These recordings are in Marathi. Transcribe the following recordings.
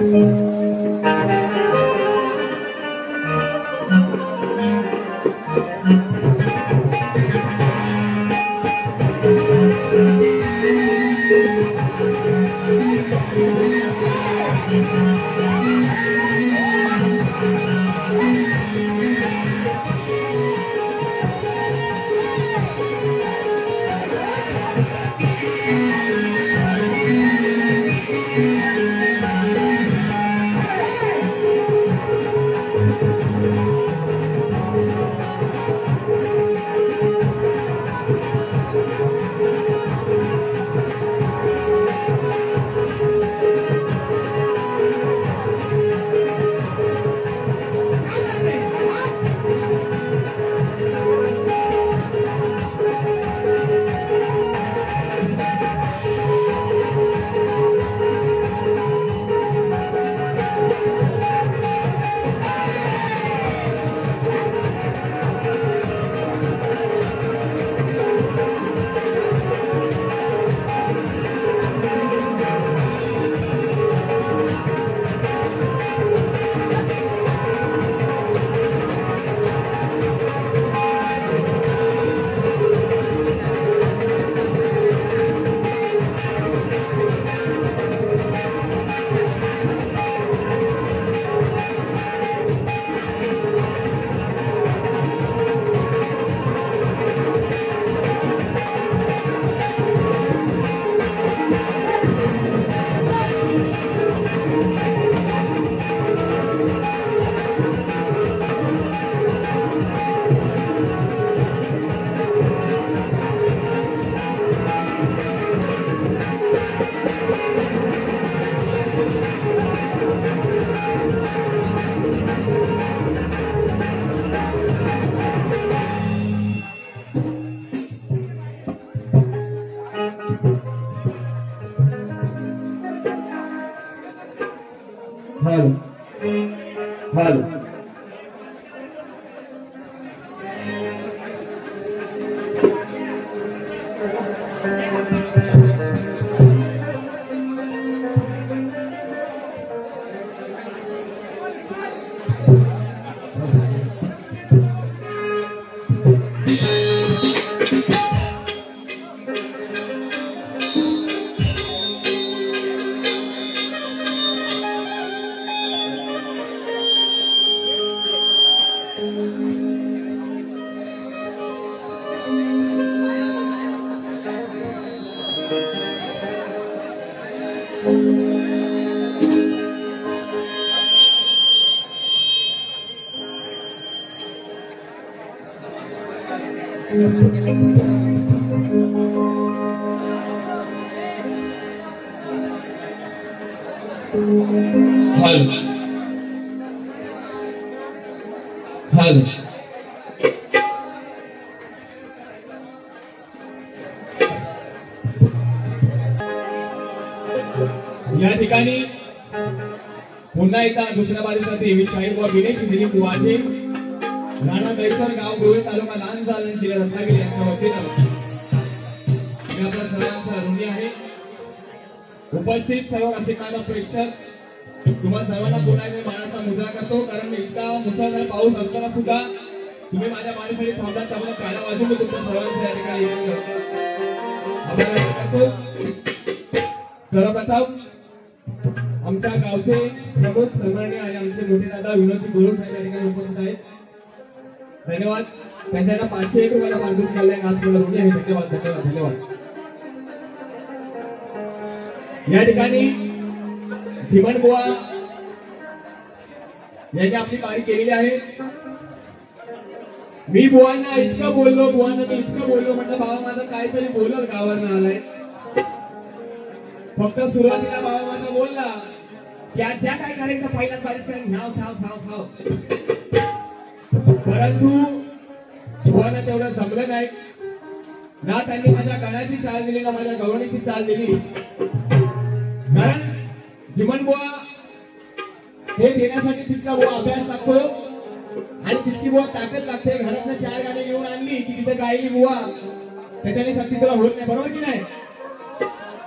या ठिकाणी पुन्हा एकदा घोषणाबाजीसाठी मी शाहीर व विनेश दिलीप वाजे राणा दैसर गाव गोविंद तालुका लांजाल जिल्हा रत्नागिरी यांच्या वतीनं मी आपल्या सर्वांचा ऋणी आहे. उपस्थित सर्व रसिकांना प्रेक्षक तुम्हा सर्वांना पुन्हा एकदा मानाचा मुजरा करतो, कारण इतका मुसळधार पाऊस असताना सुद्धा तुम्ही माझ्या मानेसाठी थांबलात, त्यामुळे टाळ्या वाजवून मी तुमच्या सर्वांचा या ठिकाणी आभार व्यक्त करतो. सर्वप्रथम आमच्या गावचे प्रमुख सन्माननीय आणि आमचे मोठे दादा विनोदजी गोरे साहेब या ठिकाणी उपस्थित आहेत. धन्यवाद. त्यांच्याकडे 501 रुपयाला पारितोषिक आले आहे. आज मला ऋणी आहे. धन्यवाद धन्यवाद धन्यवाद. या ठिकाणी धीमन बुवा यांनी आपली पारी केलेली आहे. मी बुवांना इतकं बोललो म्हटलं बाबा माझं काहीतरी बोलल गावावरनं आलाय. फक्त सुरुवातीला बाबा माझा बोलला की आज ज्या काय करायचं पहिल्याच बारीक घ्याव. परंतु बुवांना तेवढं जमलं नाही ना. त्यांनी माझ्या गाण्याची चाल दिली ना माझ्या गवणीची चाल दिली. कारण जीवन बुवा हे देण्यासाठी तितका बुवा अभ्यास लागतो आणि तितकी बुवा ताकद लागते. घरातनं 4 गाणी घेऊन आणली की तिथे गायली बुवा, त्याच्याने शक्ती तुला होत नाही. बरोबर की नाही?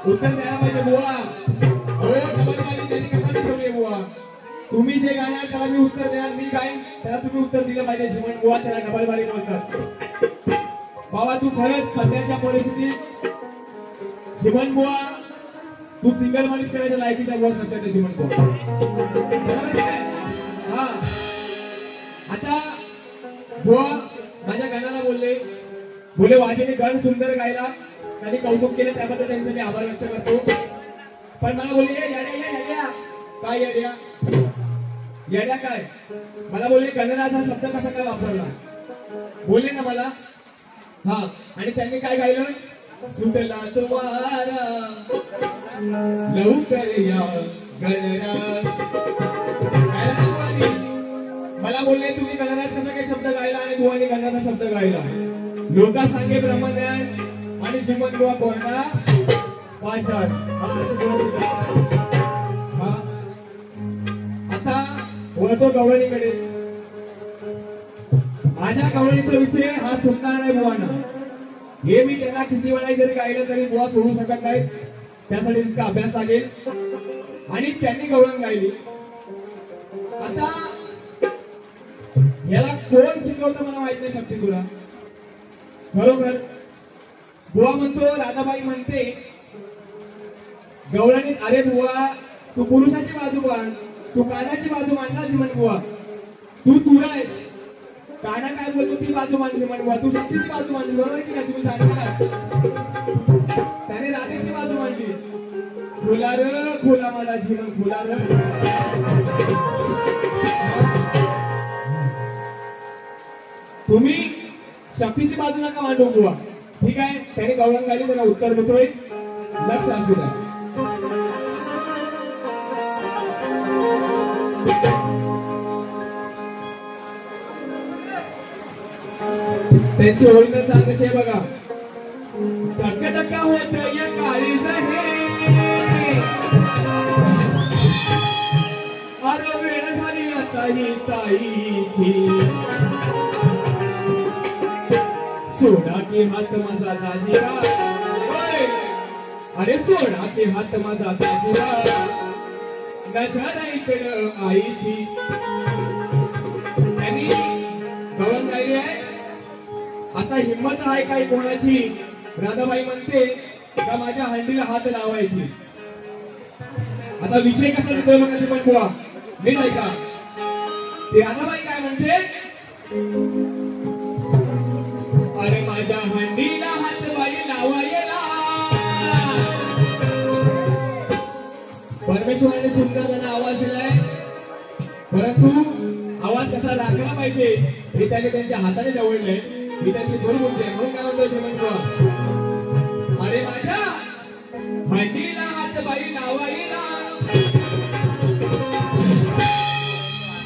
उत्तर द्यायला पाहिजे बुवा. हो डबल गाणी त्यांनी कशाने ठेवली बुवा? तुम्ही जे गाणार त्याला मी उत्तर देणार, मी गाईन त्याला तुम्ही उत्तर दिलं पाहिजे. जीवन बुवा त्याला डबलबारी बोलतात. बाबा तू खरंच सध्याच्या परिस्थितीत जीवन बुवा तू सिंगल माणूस करायच्या लायकीच्या बुवा नसते जीवन बुवा. हा आता बुवा माझ्या गाण्याला बोलले वाजेने गाणं सुंदर गायला, त्यांनी कौतुक केलं त्याबद्दल त्यांचे मी आभार व्यक्त करतो. पण मला बोलले येड्या काय येड्या काय, मला बोलले गणराज हा शब्द कसा काय वापरला बोलले ना मला. हा आणि त्यांनी काय गायलं, सुटला तुम्हारा लवकर या गणराज. मला बोलले तुम्ही गणराज कसा काय शब्द गायला आणि बुवानी गणराज हा शब्द गायला. लोका सांगे ब्रह्मज्ञान आणि जीवन बुवा कोरडा पाषाण. आता वळतो गवळणीकडे. माझ्या गवळणीचा विषय हा सुटणार नाही बुवाना. हे मी त्यांना किती वेळा जरी गायलं तरी बुवा सोडू शकत नाहीत, त्यासाठी इतका अभ्यास लागेल. आणि त्यांनी गवळण गायली. आता याला कोण शिकवतं मला माहित नाही शक्ती तुला. बरोबर बुवा म्हणतो, राधाबाई म्हणते गवळणीत, अरे बुवा तू पुरुषाची बाजू मांड, तू कानाची बाजू मांडला जीवन बुवा. तू तुरा आहे, काना काय बोलतो ती बाजू मांडली जीवन बुवा. तू शक्तीची बाजू मांडली, बरोबर की नाही तुम्ही सांगा. त्याने राधेची बाजू मांडली. खुला र खुला मला जीवन खुला र. तुम्ही शक्तीची बाजू नका मांडू बुवा. ठीक आहे, त्याने गवळण गायली, त्याला उत्तर देतोय, लक्ष असू द्या. त्यांची ओरिजिनल सांग कशी आहे बघा. धक्का होत या काळीज हे, अरे वेळ झाली आता ही ताईची. सोडा की हात माझा दाजीरा, अरे सोडा की हात माझा दाजीरा, नजर इकडं आईची. त्यांनी गवळण गायली आहे. आता हिम्मत आहे काय कोणाची. राधाबाई म्हणते का माझ्या हंडीला हात लावायची. आता विषय कसा देतोय बघायचे पण बुवा नीट ऐका. ते राधाबाई काय म्हणते, अरे माझ्या हंडीला हात बाई लावायला. परमेश्वराने सुंदर त्यांना आवाज दिलाय, परंतु आवाज कसा राखला पाहिजे हे त्याने त्यांच्या हाताने जवळले. मी त्यांची दोन बोलते म्हणून काय म्हणतो श्रीमंत बुवा, अरे माझ्या हंडीला हात बाई लावायला.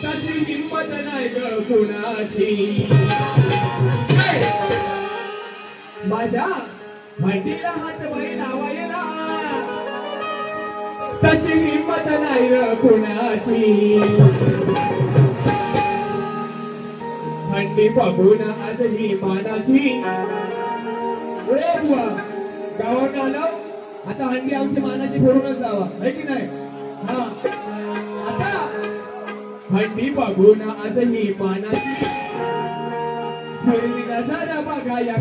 तशी हिंमत नाही ग कोणाची. माझ्या हंडीला हात बाई लावायला, तशी हिंमत नाही ग कोणाची. हंडी बघून आज ही मानाची. गावात आलो आता हंडी आमची मानाची फोडूनच जावा आहे की नाही. हा आता हंडी बघून आज ही मानाची. नजर बघा या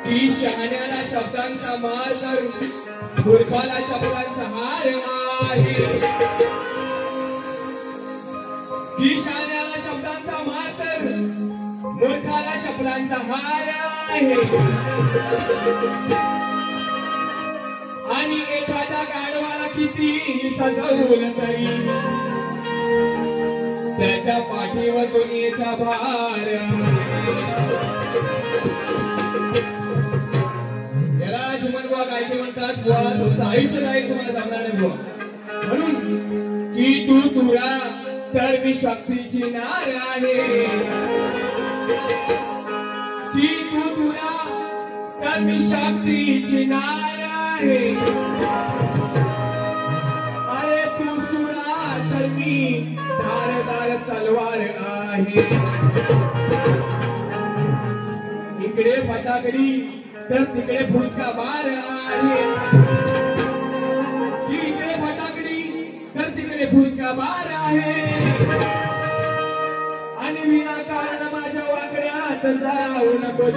की शहाण्याला शब्दांचा मार तर मूर्खाला चपलांचा हार आहे. की शहाण्याला शब्दांचा मार तर मूर्खाला चपलांचा हार आहे. आणि एखादा गाढवाला किती सजवलं तरी त्याच्या पाठीवर दुनियेचा भार. याला जुमन बुवा गायकी म्हणतात. बुवा तुमचं आयुष्य नाही तुम्हाला जमणार नाही बुवा. म्हणून की तू तुरा तर मी शक्तीची नार आहे. की तू तुरा तर मी शक्तीची नार आहे. अरे तू सुरा तर मी धारदार तलवार आहे. इकडे फटाकडी तर तिकडे फुसका बार आहे. इकडे फटाकडी तर तिकडे फुसका बार आहे. आणि विनाकारण माझ्या वाकड्यात जाऊ नको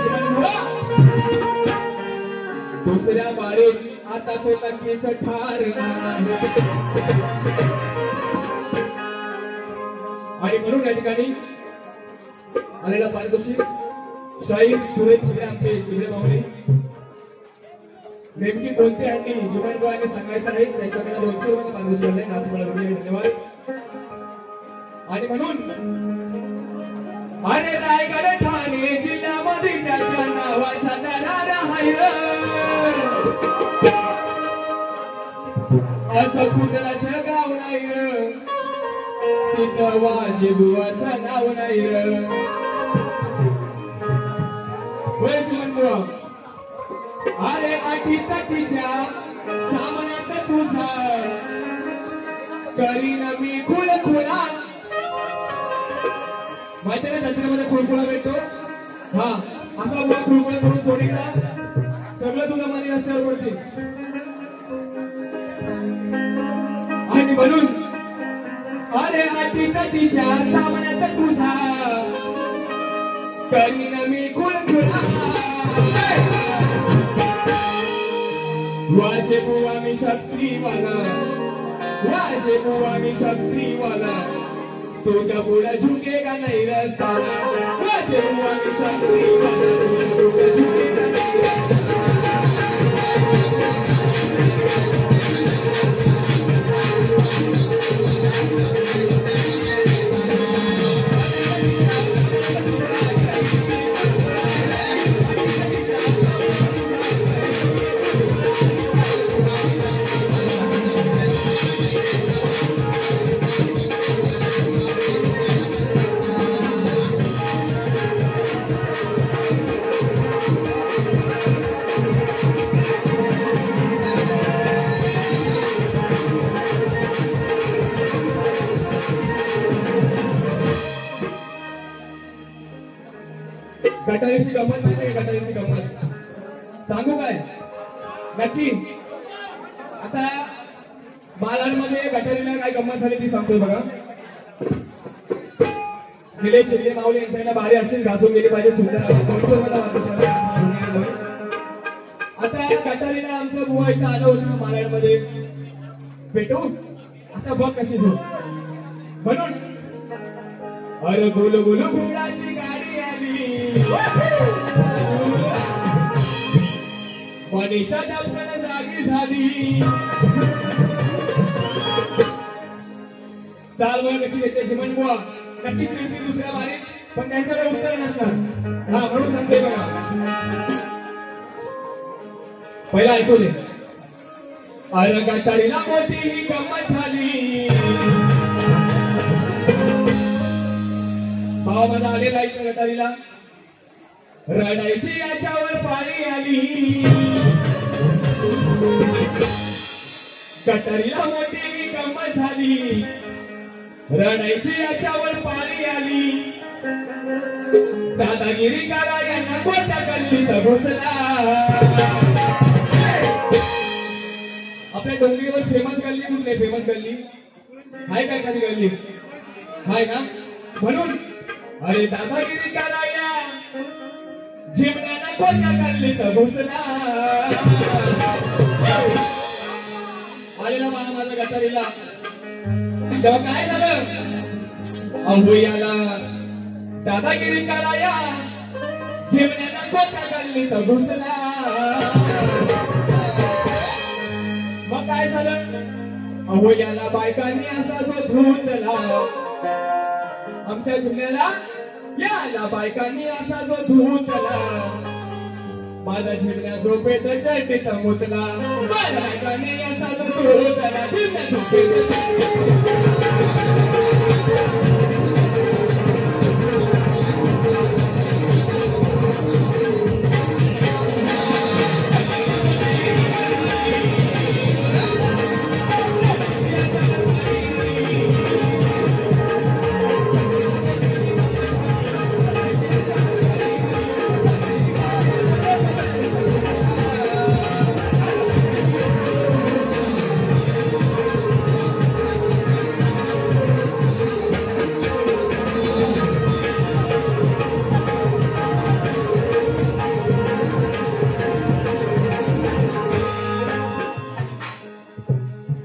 दुसऱ्या बारीत आता तो नक्कीच ठार आहे. आणि म्हणून या ठिकाणी आलेला पारितोषिक शाहीर सुरेश चिगडे आमचे चिगडे माऊली नेमकी कोणते आणि जुमन बुवाने सांगायचं आहे त्याच्याकडे 200 रुपये पारितोषिक आहे. आज मला धन्यवाद. आणि म्हणून अरे रायगड ठाणे जिल्ह्यामध्ये ज्याच्या नावाचा दरार आहे असं कुठलाच गाव नाही तिथं वाजे बुवाचं नाव नाही. अरे अटी तटीच्या सामन्यात तुझा करीन मी खुळखुळा. माहिती ना जत्रेमध्ये खुळखुळा भेटतो. हा असा बुवा खुळखुळा करून सोडी का सगळं तुझं मनी रस्त्यावर पडते. आणि म्हणून अरे अटी तटीच्या सामन्यात तुझा करीन मी खुळखुळा. वाजे बुवा मी शक्तीवाला. वाजे बुवा मी शक्तीवाला. तुझ्या पुढे झुकेगा नाही रसाला. वाजे बुवा मी शक्तीवाला. तुझ्या पुढे झुकेगा नाही रसाला. गटारीची गंमत माहिती आहे. गटारीची गंमत सांगू काय नक्की. आता बालांमध्ये गटारीला काय गंमत झाली ती सांगतोय बघा. निलेश शिंदे माऊली यांच्याकडे बारी अशीच घासून गेली पाहिजे. सुंदर आता गटारीला आमचं बुवा इथं आलं होतं मालाडमध्ये भेटून. आता बघ कशी झोप. म्हणून अरे बोलू बोलू घुमराची गाडी आली. मनीषा दमकन जागी झाली. चाल बघा कशी घेते जिमन बुवा. नक्कीच चिडतील दुसऱ्या बारीत पण त्यांच्याकडे उत्तर नसणार. हा म्हणून सांगते बघा. पहिला ऐकू दे. अरे गटारीला मोठी ही गंमत झाली. भावामध्ये आलेला आहे गटारीला. रडायची याच्यावर पाणी आली. गटारीला मोठी गंमत झाली. रडायची याच्यावर पाणी आली. दादागिरी करा यांना कोणत्या गल्लीत घुसला. आपल्या डोंगरीवर फेमस गल्ली कुठली फेमस गल्ली हाय काय कधी गल्ली हाय ना म्हणून अरे दादागिरी कराया जिमण्याला कोणत्या गल्लीत घुसला आलेला मला माझ्या गटारीला तेव्हा काय झालं अहो याला दादागिरी कराया जिमण्याला कोणत्या गल्लीत घुसला मग काय झालं अहो याला बायकांनी असा जो धुतला आमच्या जिल्ह्याला याला बायकांनी असा जो धुतला माझा झिरण्या झोपेत चड्डीत मुतला माझ्या बायकांनी असा जो धुतला झिरण्या झोपेत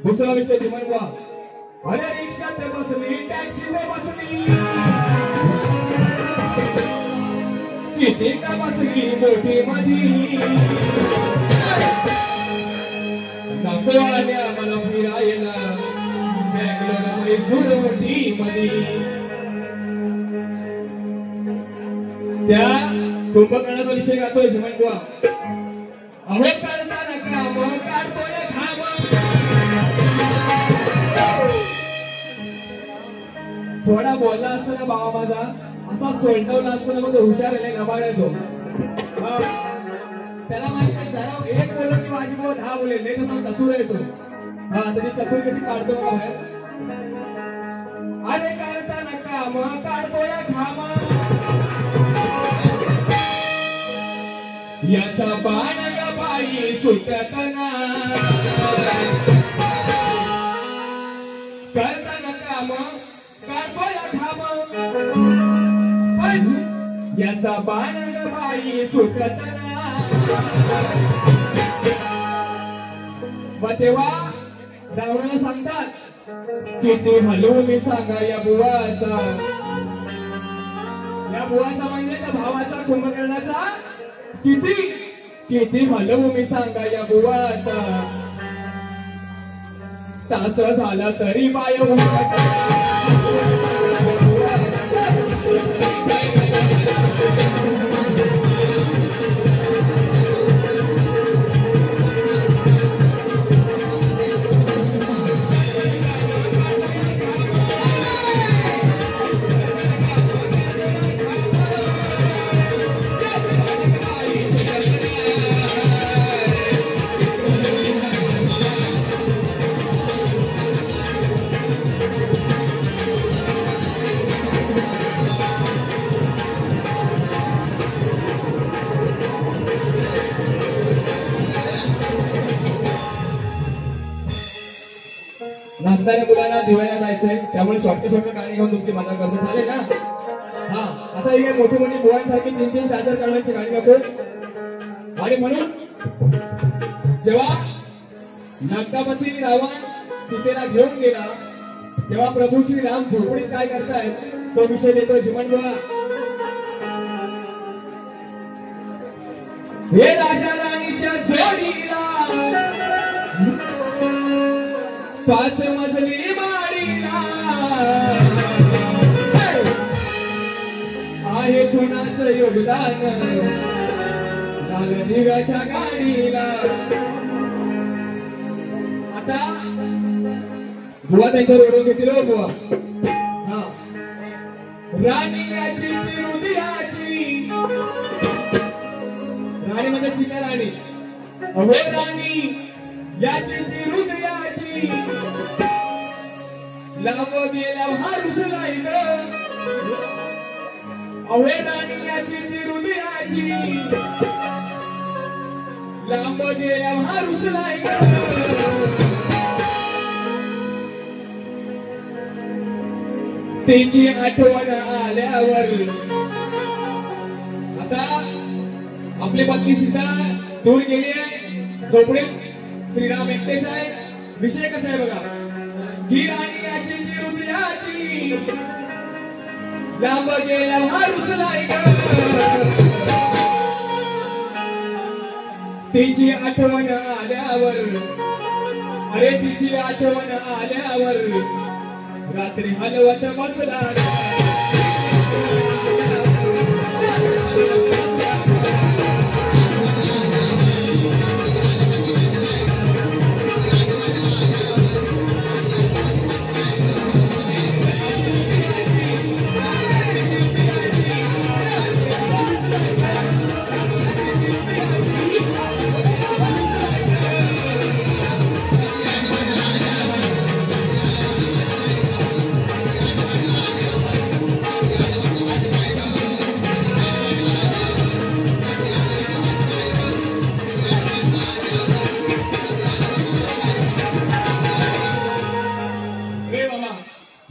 दुसरा विषय म्हणवा अरे रिक्षात बसली टॅक्सीत बसली किती का बसली मोठी मधी नको आल्या मला फिरायला बँगलोर मैसूर मोठी मधी त्या कुंभकर्णाचा विषय गातोय म्हणवा अहो करताना काम काढतोय घाम थोडा बोलला असताना बाबा माझा असा सोलटवला असताना मग हुशार आहे गबाळ येतो त्याला माहिती जरा एक बोललो की माझी बोल 10 बोलेल नाही तसा चतुर येतो हा तरी चतुर कशी काढतो का बाहेर अरे करताना काम काढतोय घाम याचा बाण या बाई सुटतना करताना काम याचा बाण बाई सुटतना मग तेव्हा रावणाला सांगतात किती हलवू मी सांगा या बुवाचा म्हणजे त्या भावाचा कुंभकर्णाचा किती किती हलवू मी सांगा या बुवाचा तास झाला तरी बाय नाचणाऱ्या मुलांना दिवायला जायचंय त्यामुळे छोटे छोटे गाणी घेऊन तुमची मजा करत झाले ना हा आता हे मोठी मोठी बुवांसारखी 3-3 4 काढवायची गाणी नको आणि म्हणून जेव्हा नागतापती रावण सीतेला घेऊन गेला तेव्हा प्रभू श्री राम झोपडीत काय करतायत तो विषय देतो जीवन बुवा हे राजा राणीच्या जोडीला 5 मजली माडीला आहे कुणाचं योगदान झालं दिव्याच्या गाडीला आता बुवा त्यांच्यावर ओढून घेतील हो बुवा हा राणी याची हृदयाची राणी म्हणजे सीता राणी अहो राणी याची हृदयाची लांब गेला हारूस राहिल अहो राणी याची हृदयाची लांब गेला हारूस राहिल तिची आठवण आल्यावर आता आपली पत्नी सीता दूर गेली आहे, झोपडीत श्रीराम एकटेच आहे. विषय कसा आहे बघा, ही राणी याची ती हृदयाची लांब गेल्या रुसलाय ग. तिची आठवण आल्यावर, अरे तिची आठवण आल्यावर रात्री हलवत बसला.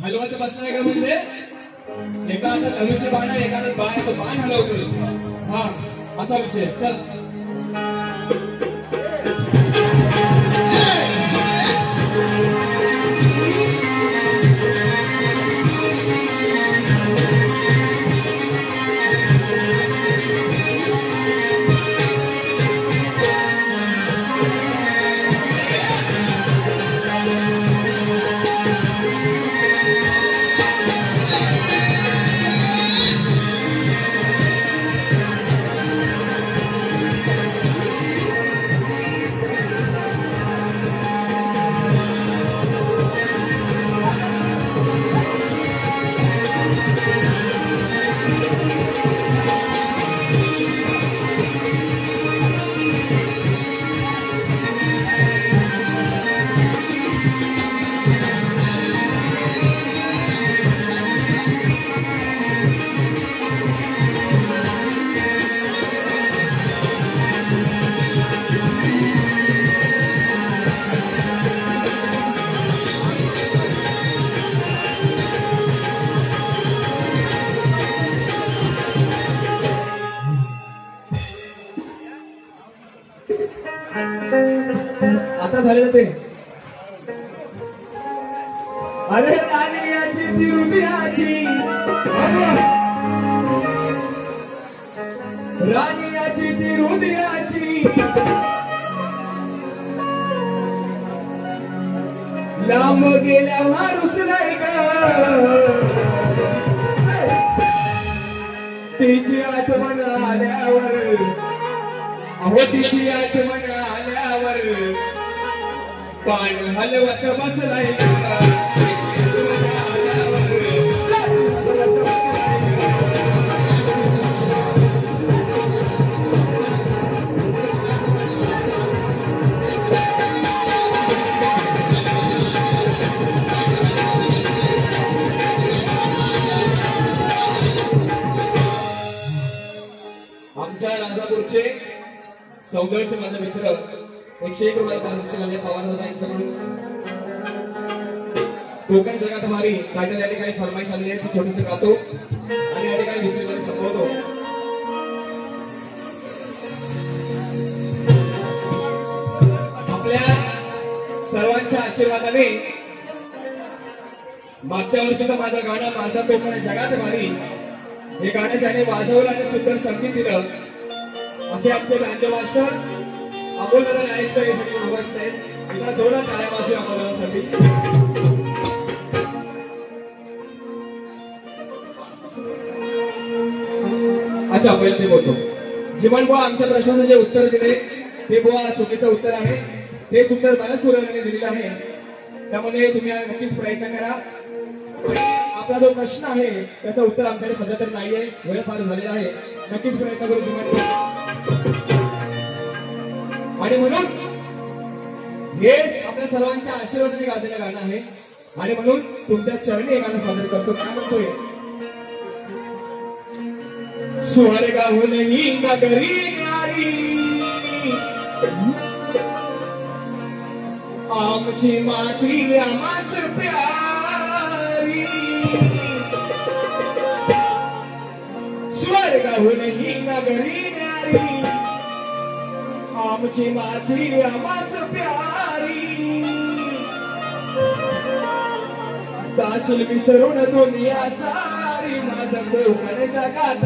हलवत बसलाय का म्हणजे एका हातात धनुष्य बाण आहे, एका हातात बाण, असं बाण हलवतो. हा असा विषय. चल आता झालेलं ते. अरे राणी याची ती हृदयाची, राणी याची ती हृदयाची लांब गेल्या रुसलाय ग. तिची आठवण आल्यावर, अहो तिची आठवण आल्यावर पान हलवत बसलाय. आमच्या राजापूरचे सौंदर्याचे माझे मित्र 101 रुपये पारितोषिक पवार दादा यांच्याकडून कोकण जगात हमारी टायटल या ठिकाणी फरमाईश आलेली आहे, ती छोटीशी गातो आणि या ठिकाणी दुसरीमध्ये संपवतो. आपल्या सर्वांच्या आशीर्वादाने मागच्या वर्षीचं माझं गाणं माझा कोकण जगात हमारी हे गाणं ज्याने वाजवलं आणि सुंदर संगीत दिलं असे आमचे गांधी मास्टर अमोल दादा नाणेकर यासाठी उपस्थित आहेत. एकदा जोरात टाळ्या वाजवूया अमोल दादासाठी. अच्छा पहिले ते बोलतो. जीवन बुवा आमच्या प्रश्नाचं जे उत्तर दिले ते बुवा चुकीचं उत्तर आहे. तेच उत्तर बऱ्याच मुलांनी दिलेलं आहे, त्यामुळे तुम्ही नक्कीच प्रयत्न करा. आपला जो प्रश्न आहे त्याचं उत्तर आमच्याकडे सध्या तर नाहीये, वेळ फार झालेला आहे. नक्कीच प्रयत्न करू जीवन. आणि म्हणून हे आपल्या सर्वांच्या आशीर्वादाने गाजलेलं गाणं आहे आणि म्हणून तुमच्या चरणी हे गाणं सादर करतो. काय म्हणतोय? स्वर्गाहून ही नगरी न्यारी आमची माती आम्हास प्यारी नगरी न्यारी आमची माती आमास प्यारी जाशील विसरून दुनिया सारी माझं कोकण जगात